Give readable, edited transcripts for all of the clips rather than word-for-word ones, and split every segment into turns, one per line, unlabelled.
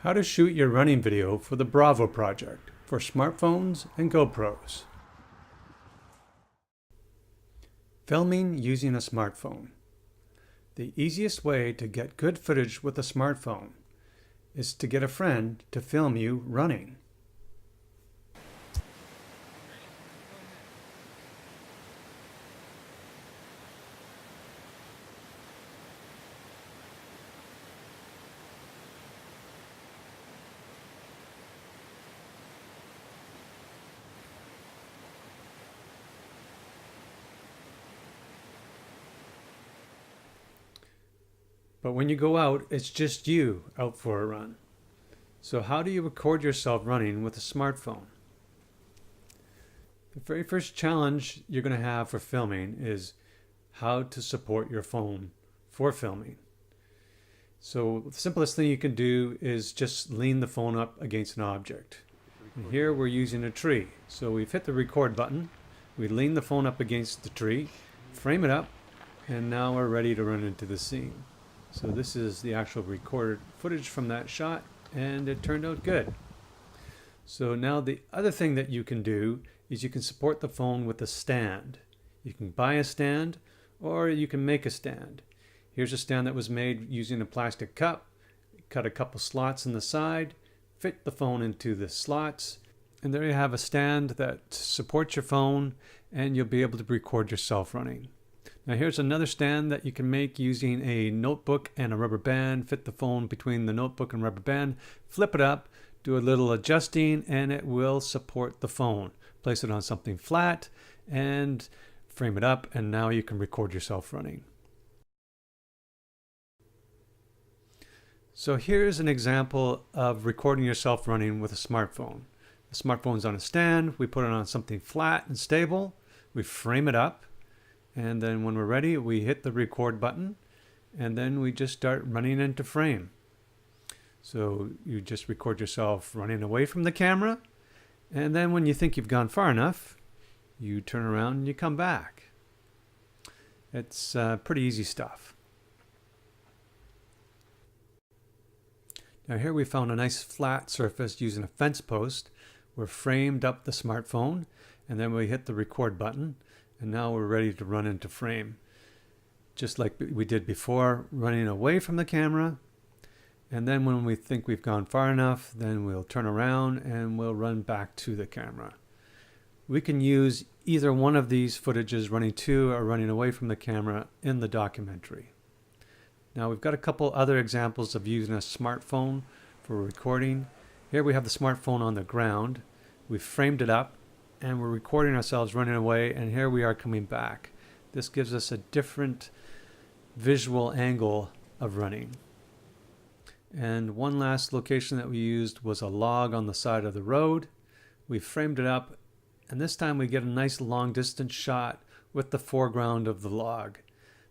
How to shoot your running video for the Bravo project for smartphones and GoPros. Filming using a smartphone. The easiest way to get good footage with a smartphone is to get a friend to film you running. But when you go out, it's just you out for a run. So how do you record yourself running with a smartphone? The very first challenge you're going to have for filming is how to support your phone for filming. So the simplest thing you can do is just lean the phone up against an object. And here we're using a tree. So we've hit the record button, we lean the phone up against the tree, frame it up, and now we're ready to run into the scene. So this is the actual recorded footage from that shot, and it turned out good. So now the other thing that you can do is you can support the phone with a stand. You can buy a stand, or you can make a stand. Here's a stand that was made using a plastic cup. Cut a couple slots in the side, fit the phone into the slots, and there you have a stand that supports your phone, and you'll be able to record yourself running. Now here's another stand that you can make using a notebook and a rubber band. Fit the phone between the notebook and rubber band, flip it up, do a little adjusting, and it will support the phone. Place it on something flat and frame it up, and now you can record yourself running. So here's an example of recording yourself running with a smartphone. The smartphone's on a stand, we put it on something flat and stable, we frame it up, and then when we're ready, we hit the record button, and then we just start running into frame. So you just record yourself running away from the camera, and then when you think you've gone far enough, you turn around and you come back. It's pretty easy stuff. Now here we found a nice flat surface using a fence post. We're framed up the smartphone, and then we hit the record button. And now we're ready to run into frame. Just like we did before, running away from the camera. And then when we think we've gone far enough, then we'll turn around and we'll run back to the camera. We can use either one of these footages, running to or running away from the camera, in the documentary. Now we've got a couple other examples of using a smartphone for recording. Here we have the smartphone on the ground. We've framed it up, and we're recording ourselves running away, and here we are coming back. This gives us a different visual angle of running. And one last location that we used was a log on the side of the road. We framed it up, and this time we get a nice long distance shot with the foreground of the log.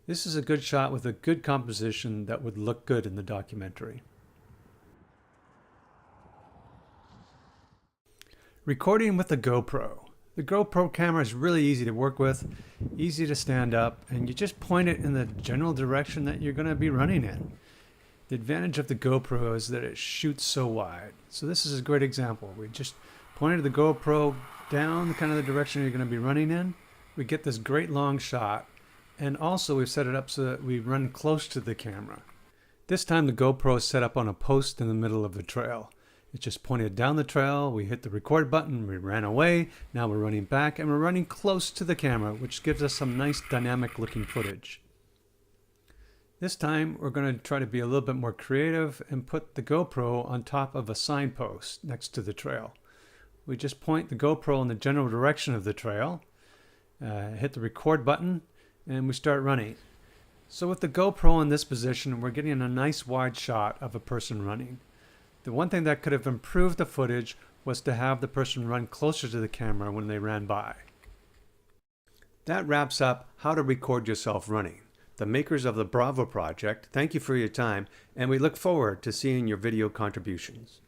This is a good shot with a good composition that would look good in the documentary. Recording with the GoPro. The GoPro camera is really easy to work with, easy to stand up, and you just point it in the general direction that you're going to be running in. The advantage of the GoPro is that it shoots so wide. So this is a great example. We just pointed the GoPro down kind of the direction you're going to be running in. We get this great long shot, and also we've set it up so that we run close to the camera. This time the GoPro is set up on a post in the middle of the trail. It just pointed down the trail, we hit the record button, we ran away, now we're running back, and we're running close to the camera, which gives us some nice dynamic looking footage. This time we're going to try to be a little bit more creative and put the GoPro on top of a signpost next to the trail. We just point the GoPro in the general direction of the trail, hit the record button, and we start running. So with the GoPro in this position, we're getting a nice wide shot of a person running. The one thing that could have improved the footage was to have the person run closer to the camera when they ran by. That wraps up how to record yourself running. The makers of the Bravo project, thank you for your time, and we look forward to seeing your video contributions.